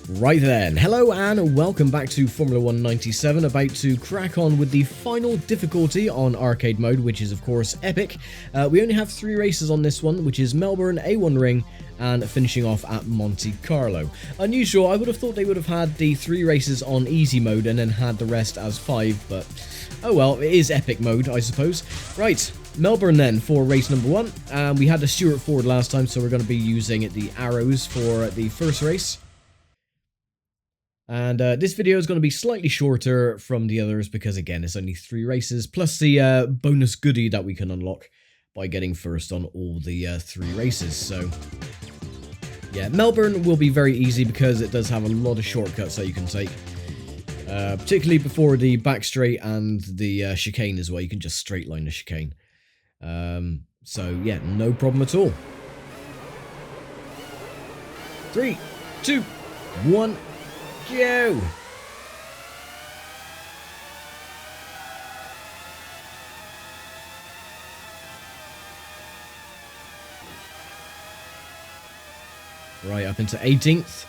Right then, hello and welcome back to Formula 197, about to crack on with the final difficulty on arcade mode, which is of course epic. We only have 3 races on this one, which is Melbourne, A1 Ring, and finishing off at Monte-Carlo. Unusual, I would have thought they would have had the 3 races on easy mode and then had the rest as 5, but oh well, it is epic mode, I suppose. Right, Melbourne then for race number 1. We had the Stewart Ford last time, so we're going to be using the arrows for the first race. And this video is going to be slightly shorter from the others because, again, it's only 3 races, plus the bonus goodie that we can unlock by getting first on all the 3 races. So, yeah, Melbourne will be very easy because it does have a lot of shortcuts that you can take. Particularly before the back straight and the chicane as well. You can just straight line the chicane. So, yeah, no problem at all. 3, 2, 1... Go! Right, up into 18th.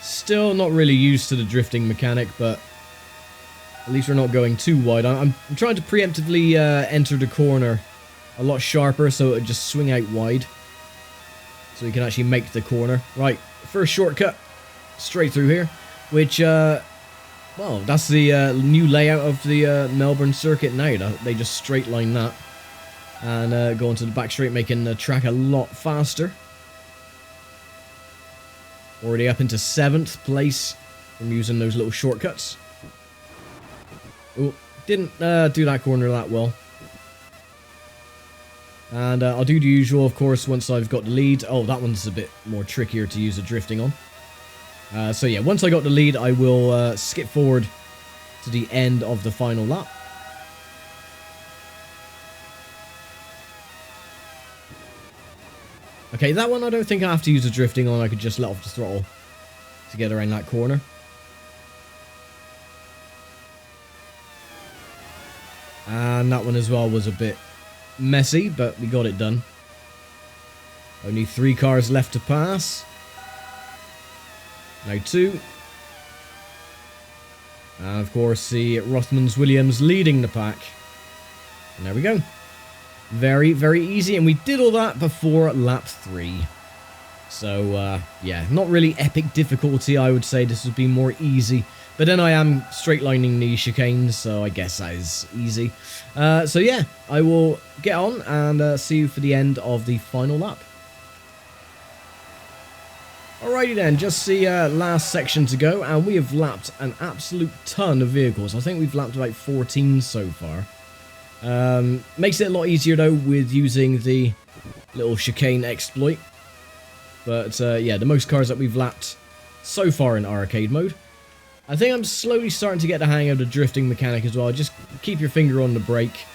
Still not really used to the drifting mechanic, but at least we're not going too wide. I'm trying to preemptively enter the corner a lot sharper so it would just swing out wide. So we can actually make the corner. Right, first shortcut straight through here. Which, well, that's the new layout of the Melbourne circuit now. They just straight line that. And go onto the back straight, making the track a lot faster. Already up into 7th place from using those little shortcuts. Oh, didn't do that corner that well. And I'll do the usual, of course, once I've got the lead. Oh, that one's a bit more trickier to use the drifting on. So yeah, once I got the lead, I will skip forward to the end of the final lap. Okay, that one I don't think I have to use the drifting on. I could just let off the throttle to get around that corner. And that one as well was a bit messy, but we got it done. Only 3 cars left to pass. Now 2. And of course the Rothmans Williams leading the pack. And there we go. Very, very easy. And we did all that before lap 3. So, yeah, not really epic difficulty, I would say. This would be more easy. But then I am straight lining the chicanes, so I guess that is easy. So yeah, I will get on and see you for the end of the final lap. Alrighty then, just the last section to go, and we have lapped an absolute ton of vehicles. I think we've lapped about 14 so far. Makes it a lot easier though with using the little chicane exploit. But yeah, the most cars that we've lapped so far in arcade mode. I think I'm slowly starting to get the hang of the drifting mechanic as well. Just keep your finger on the brake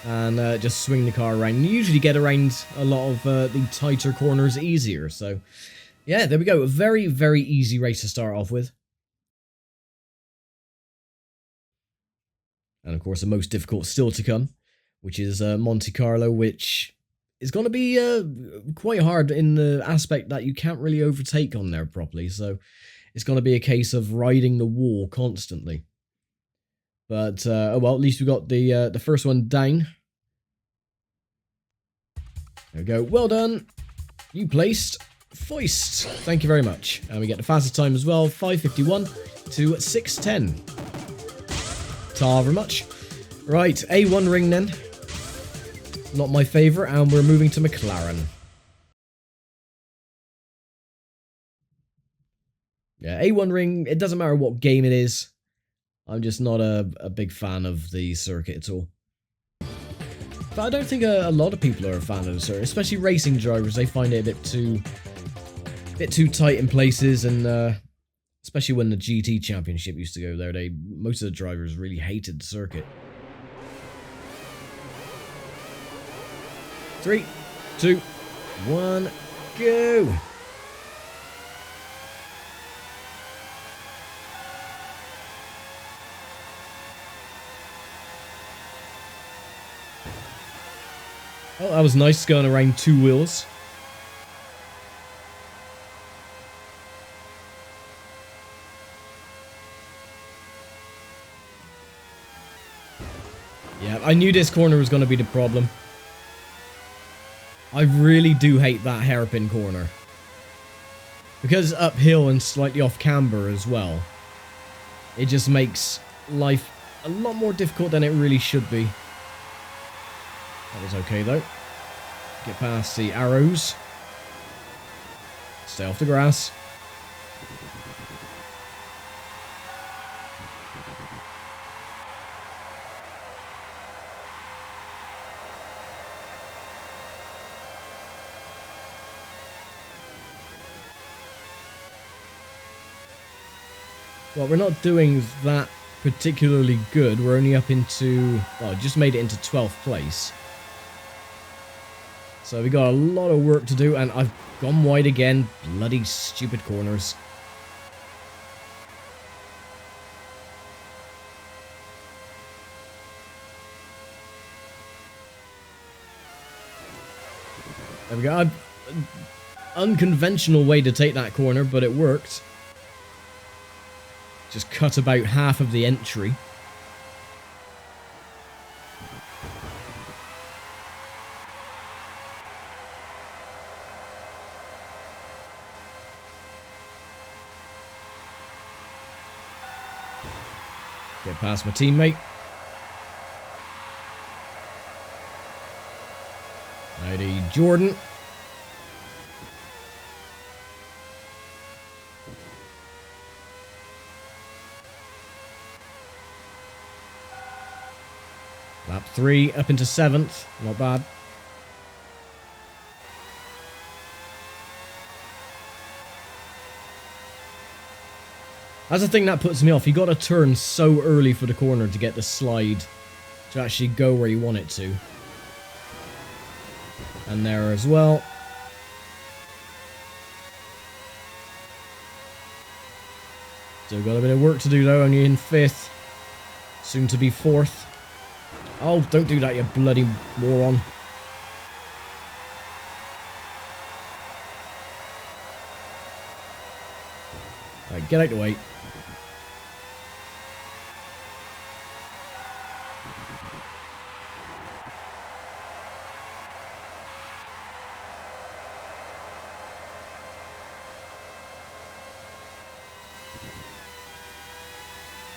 and just swing the car around. You usually get around a lot of the tighter corners easier. So yeah, there we go. A very, very easy race to start off with. And of course the most difficult still to come, which is Monte-Carlo, which is going to be quite hard in the aspect that you can't really overtake on there properly. So it's going to be a case of riding the wall constantly. But, oh well, at least we got the first one down. There we go. Well done. You placed foist. Thank you very much. And we get the fastest time as well, 5:51 to 6:10. Ta very much. Right, A1 ring then. Not my favourite, and we're moving to McLaren. Yeah, A1 ring, it doesn't matter what game it is. I'm just not a big fan of the circuit at all. But I don't think a lot of people are a fan of the circuit, especially racing drivers. They find it a bit too tight in places, and especially when the GT Championship used to go there, most of the drivers really hated the circuit. 3, 2, 1, go! Oh, that was nice going around two wheels. Yeah, I knew this corner was going to be the problem. I really do hate that hairpin corner. Because it's uphill and slightly off camber as well. It just makes life a lot more difficult than it really should be. That was okay though. Get past the arrows. Stay off the grass. Well, we're not doing that particularly good. We're only up into... well, just made it into 12th place. So we got a lot of work to do, and I've gone wide again. Bloody stupid corners. There we go. Unconventional way to take that corner, but it worked. Just cut about half of the entry. Get past my teammate. Howdy, Jordan. Lap 3, up into 7th. Not bad. That's the thing that puts me off. You got to turn so early for the corner to get the slide to actually go where you want it to. And there as well. Still got a bit of work to do though. Only in 5th. Soon to be 4th. Oh, don't do that, you bloody moron. Right, get out the way.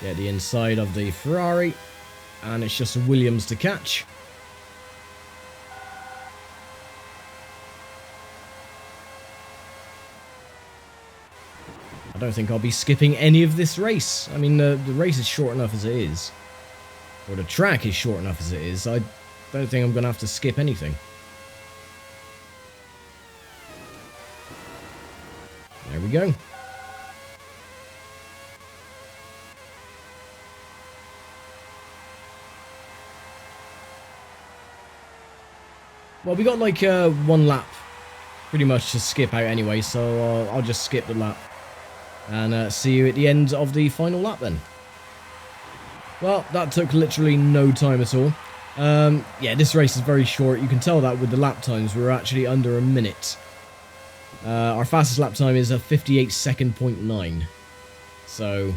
Get the inside of the Ferrari. And it's just Williams to catch. I don't think I'll be skipping any of this race. I mean, the race is short enough as it is. Or the track is short enough as it is. I don't think I'm going to have to skip anything. There we go. Well, we got like 1 lap pretty much to skip out anyway, so I'll just skip the lap. And see you at the end of the final lap then. Well, that took literally no time at all. Yeah, this race is very short. You can tell that with the lap times. We're actually under a minute. Our fastest lap time is a 58 second .9. So,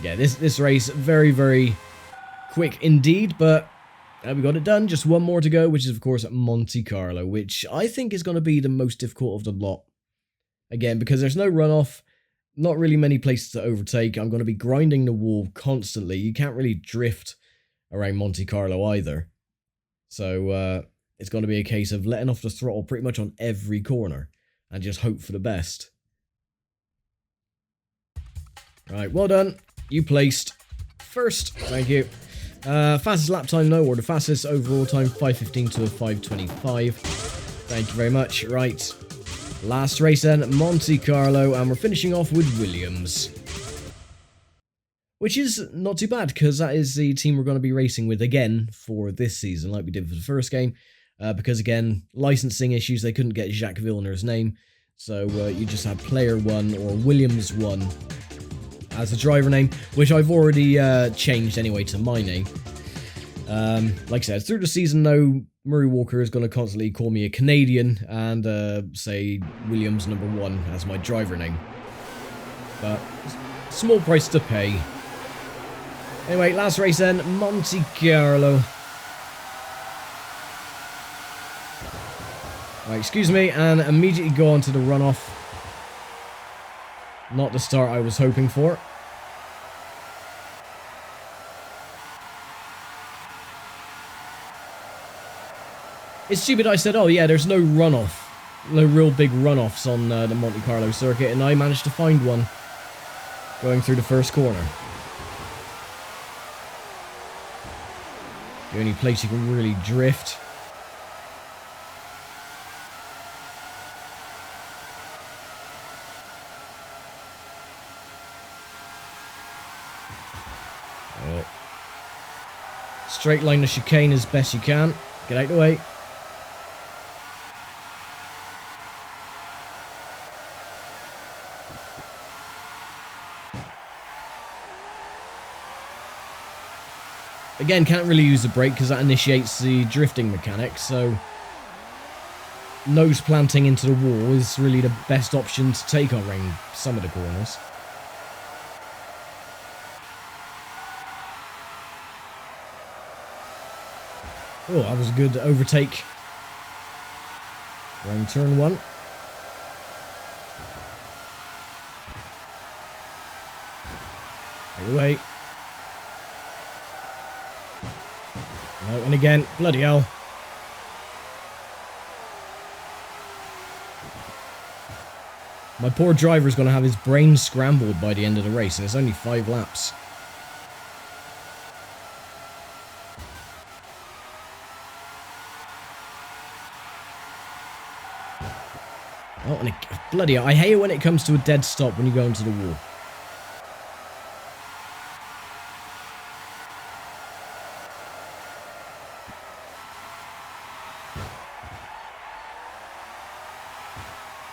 yeah, this race, very, very quick indeed, but... we got it done, just one more to go, which is of course Monte-Carlo, which I think is going to be the most difficult of the lot. Again, because there's no runoff, not really many places to overtake, I'm going to be grinding the wall constantly. You can't really drift around Monte-Carlo either. So it's going to be a case of letting off the throttle pretty much on every corner and just hope for the best. Right, well done. You placed first. Thank you. Fastest lap time, no, or the fastest overall time, 5:15 to a 5:25. Thank you very much. Right, last race then, Monte-Carlo, and we're finishing off with Williams. Which is not too bad, because that is the team we're going to be racing with again for this season, like we did for the first game. Because again, licensing issues, they couldn't get Jacques Villeneuve's name, so you just had Player 1 or Williams 1 as a driver name, which I've already changed anyway to my name. Like I said, through the season though, Murray Walker is going to constantly call me a Canadian and say Williams #1 as my driver name. But small price to pay. Anyway, last race then, Monte-Carlo. Right, excuse me, and immediately go on to the runoff. Not the start I was hoping for. It's stupid I said, oh yeah, there's no runoff. No real big runoffs on the Monte-Carlo circuit, and I managed to find one going through the first corner. The only place you can really drift. Straight line the chicane as best you can. Get out of the way. Again, can't really use the brake because that initiates the drifting mechanic, so nose planting into the wall is really the best option to take around some of the corners. Oh, that was a good overtake. Around turn 1. Out of the way. No, and again, bloody hell. My poor driver's going to have his brain scrambled by the end of the race, and it's only 5 laps. Oh, and bloody hell, I hate it when it comes to a dead stop when you go into the wall.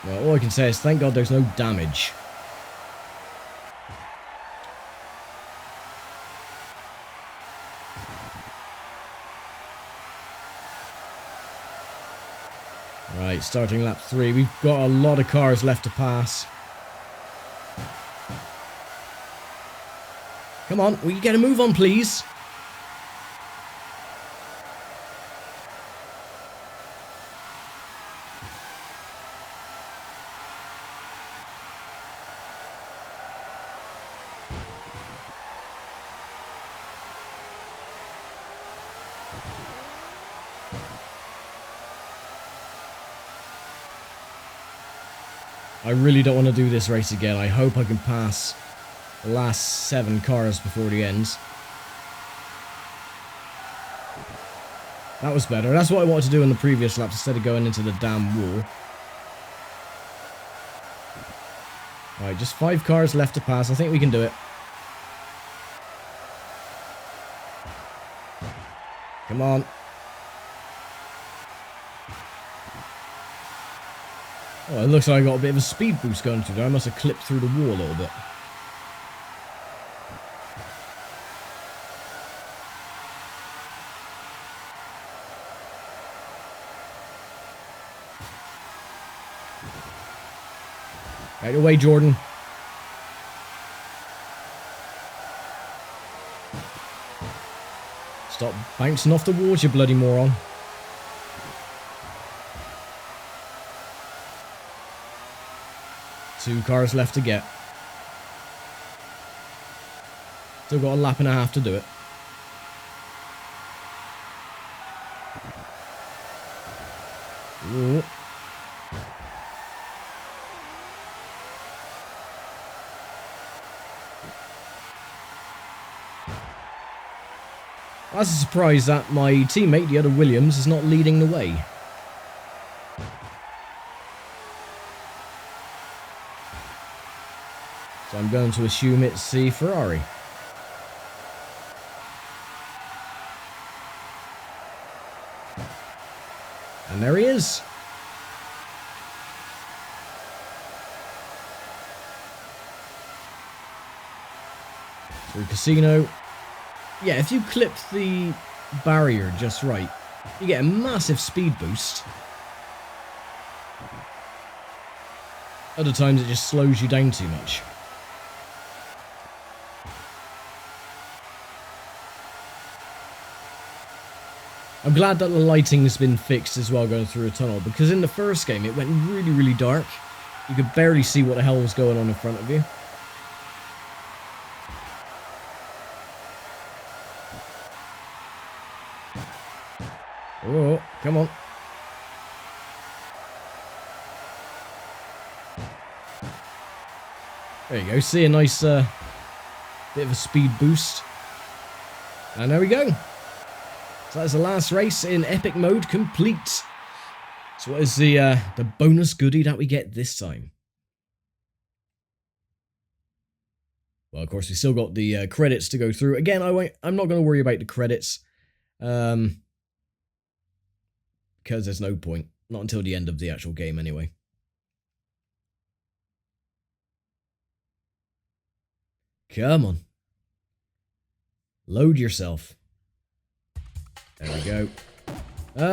Well, all I can say is thank God there's no damage. Right, starting lap 3. We've got a lot of cars left to pass. Come on, will you get a move on, please? I really don't want to do this race again. I hope I can pass the last 7 cars before the ends. That was better. That's what I wanted to do in the previous laps instead of going into the damn wall. Right, just 5 cars left to pass. I think we can do it. Come on. Oh, it looks like I got a bit of a speed boost going through there. I must have clipped through the wall a little bit. Right away, Jordan. Stop bouncing off the walls, you bloody moron. Two cars left to get. Still got a lap and a half to do it. Ooh. That's a surprise that my teammate, the other Williams, is not leading the way. So I'm going to assume it's the Ferrari. And there he is. Through Casino. Yeah, if you clip the barrier just right, You get a massive speed boost. Other times it just slows you down too much. I'm glad that the lighting has been fixed as well going through a tunnel, because in the first game it went really, really dark. You could barely see what the hell was going on in front of you. Oh, come on. There you go, see a nice bit of a speed boost. And there we go. So that's the last race in epic mode complete. So what is the bonus goodie that we get this time? Well, of course, we still got the credits to go through. Again, I'm not going to worry about the credits. Because there's no point. Not until the end of the actual game, anyway. Come on. Load yourself. There we go.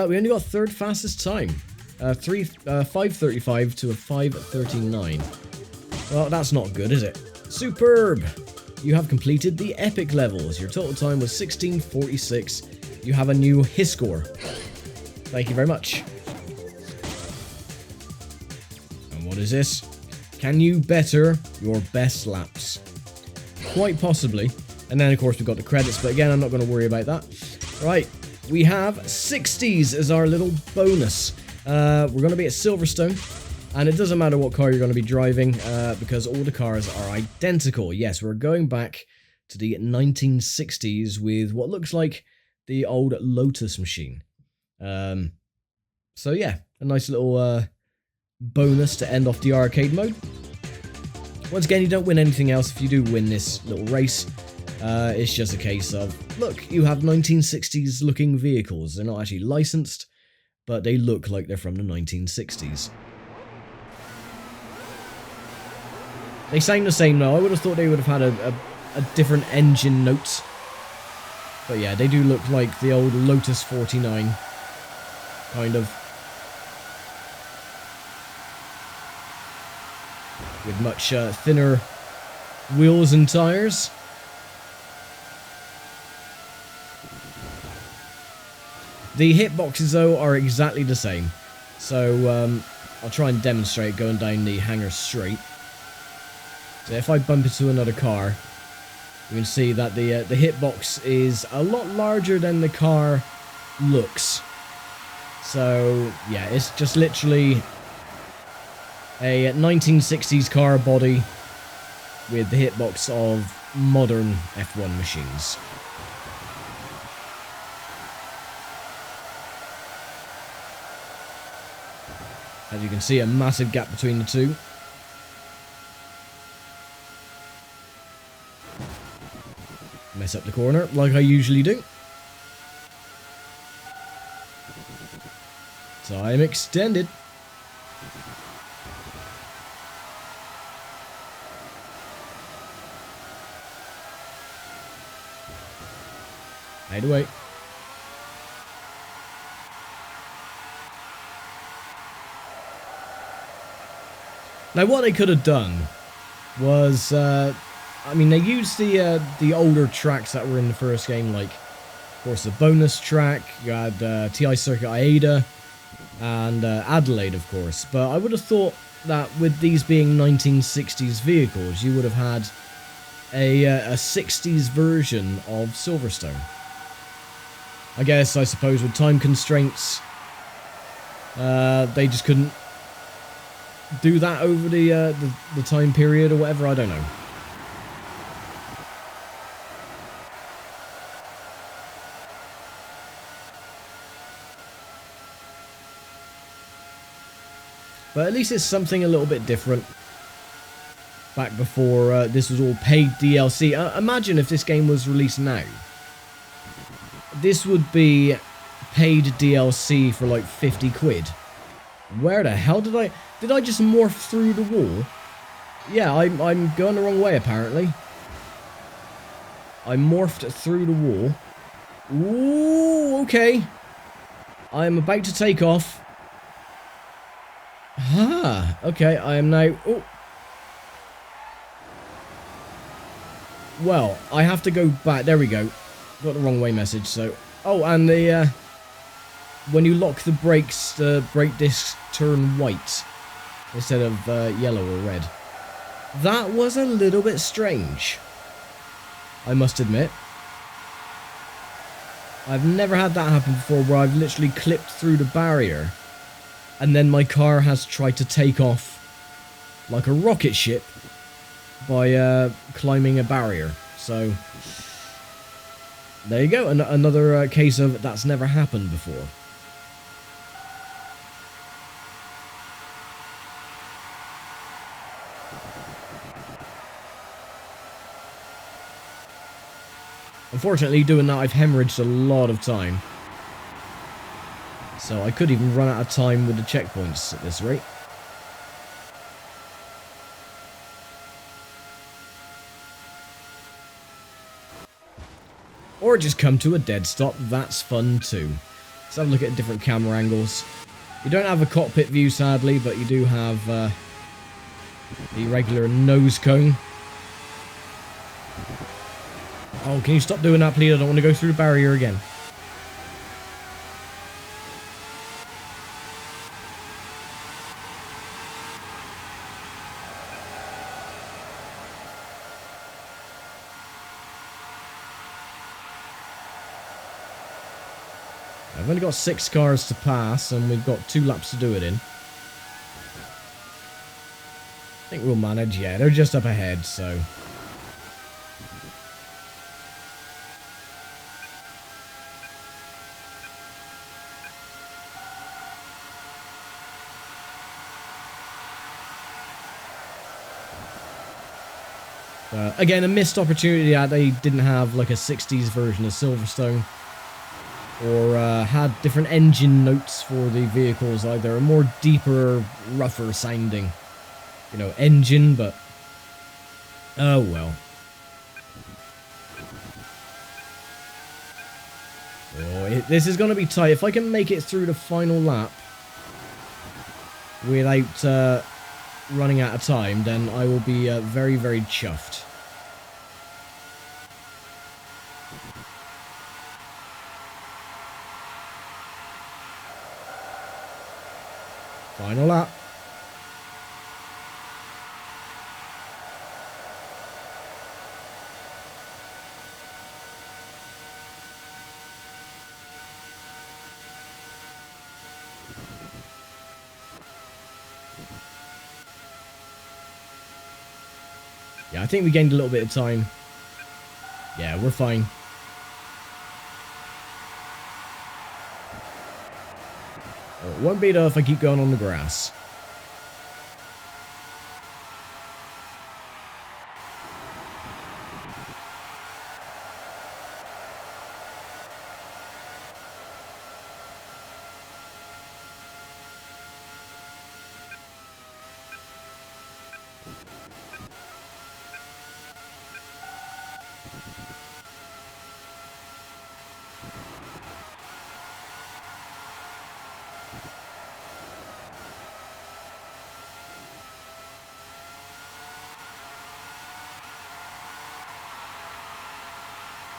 We only got third fastest time. 5:35 to a 5:39. Well, that's not good, is it? Superb! You have completed the epic levels. Your total time was 16:46. You have a new his score. Thank you very much. And what is this? Can you better your best laps? Quite possibly. And then, of course, we've got the credits, but again, I'm not going to worry about that. Right, we have Sixties as our little bonus. We're going to be at Silverstone, and it doesn't matter what car you're going to be driving, because all the cars are identical. Yes, we're going back to the 1960s with what looks like the old Lotus machine. So yeah, a nice little bonus to end off the arcade mode. Once again, you don't win anything else if you do win this little race. It's just a case of, look, you have 1960s looking vehicles. They're not actually licensed, but they look like they're from the 1960s. They sound the same though. I would have thought they would have had a different engine note. But yeah, they do look like the old Lotus 49. Kind of. With much thinner wheels and tyres. The hitboxes though are exactly the same. So I'll try and demonstrate going down the hangar straight. So if I bump into another car, you can see that the hitbox is a lot larger than the car looks. So yeah, it's just literally a 1960s car body with the hitbox of modern F1 machines. As you can see, a massive gap between the two. Mess up the corner, like I usually do. Time extended. Hide away. Now, what they could have done was, I mean, they used the older tracks that were in the first game, like, of course, the bonus track. You had TI Circuit Aida and Adelaide, of course. But I would have thought that with these being 1960s vehicles, you would have had a 60s version of Silverstone. I guess, I suppose, with time constraints, they just couldn't do that over the time period or whatever, I don't know. But at least it's something a little bit different. Back before this was all paid DLC. Imagine if this game was released now. This would be paid DLC for like 50 quid. Where the hell did I just morph through the wall? Yeah, I'm going the wrong way apparently. I morphed through the wall. Ooh, okay. I'm about to take off. Ah, okay, I am now... Oh. Well, I have to go back. There we go. Got the wrong way message, so... Oh, and the... when you lock the brakes, the brake discs turn white instead of yellow or red. That was a little bit strange, I must admit. I've never had that happen before, where I've literally clipped through the barrier and then my car has tried to take off like a rocket ship by climbing a barrier. So there you go, another case of that's never happened before. Unfortunately, doing that, I've hemorrhaged a lot of time. So I could even run out of time with the checkpoints at this rate. Or just come to a dead stop, that's fun too. Let's have a look at different camera angles. You don't have a cockpit view, sadly, but you do have the regular nose cone. Oh, can you stop doing that, please? I don't want to go through the barrier again. I've only got 6 cars to pass, and we've got 2 laps to do it in. I think we'll manage, yeah. They're just up ahead, so... again, a missed opportunity that they didn't have like a 60s version of Silverstone, or had different engine notes for the vehicles, either a more deeper, rougher sounding, you know, engine, but oh well. Oh, this is going to be tight. If I can make it through the final lap without running out of time, then I will be very, very chuffed. Final lap. Yeah, I think we gained a little bit of time. Yeah, we're fine. Oh, it won't be enough if I keep going on the grass.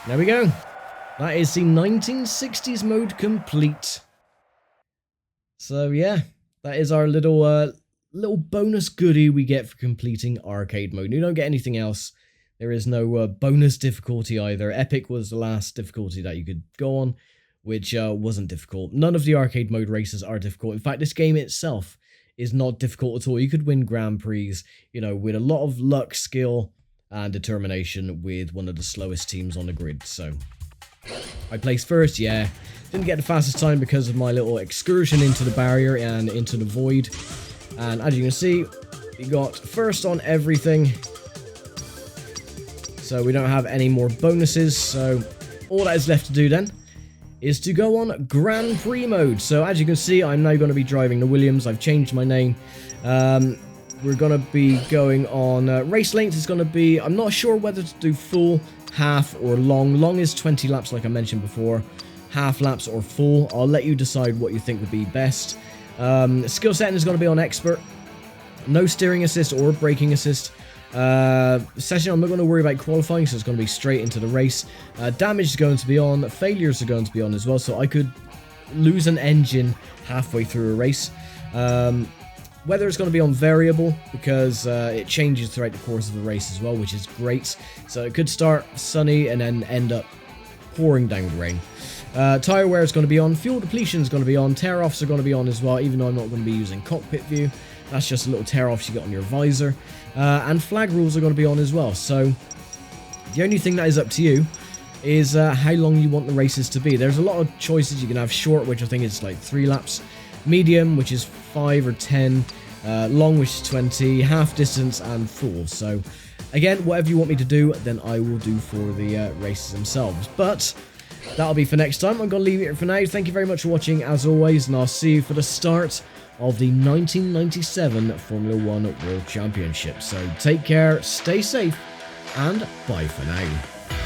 There we go. That is the 1960s mode complete. So yeah, that is our little bonus goodie we get for completing arcade mode. You don't get anything else. There is no bonus difficulty either. Epic was the last difficulty that you could go on, which wasn't difficult. None of the arcade mode races are difficult. In fact, this game itself is not difficult at all. You could win Grand Prix, you know, with a lot of luck, skill, and determination with one of the slowest teams on the grid. So I placed first, yeah. Didn't get the fastest time because of my little excursion into the barrier and into the void. And as you can see, we got first on everything. So we don't have any more bonuses. So all that is left to do then is to go on Grand Prix mode. So as you can see, I'm now going to be driving the Williams. I've changed my name. We're going to be going on race length. It's going to be, I'm not sure whether to do full, half, or long. Long is 20 laps like I mentioned before. half laps or full. I'll let you decide what you think would be best. Skill setting is going to be on expert. No steering assist or braking assist. Session, I'm not going to worry about qualifying, so it's going to be straight into the race. Damage is going to be on. Failures are going to be on as well, so I could lose an engine halfway through a race. Weather is going to be on variable because it changes throughout the course of the race as well, which is great. So it could start sunny and then end up pouring down with rain. Tire wear is going to be on. Fuel depletion is going to be on. Tear offs are going to be on as well, even though I'm not going to be using cockpit view. That's just a little tear offs you get on your visor. And flag rules are going to be on as well. So the only thing that is up to you is how long you want the races to be. There's a lot of choices. You can have short, which I think is like 3 laps. Medium, which is 5 or 10. Long, which is 20. Half distance and full. So again, whatever you want me to do, then I will do for the races themselves. But that'll be for next time. I'm going to leave it here for now. Thank you very much for watching, as always, and I'll see you for the start of the 1997 Formula 1 World Championship. So take care, stay safe, and bye for now.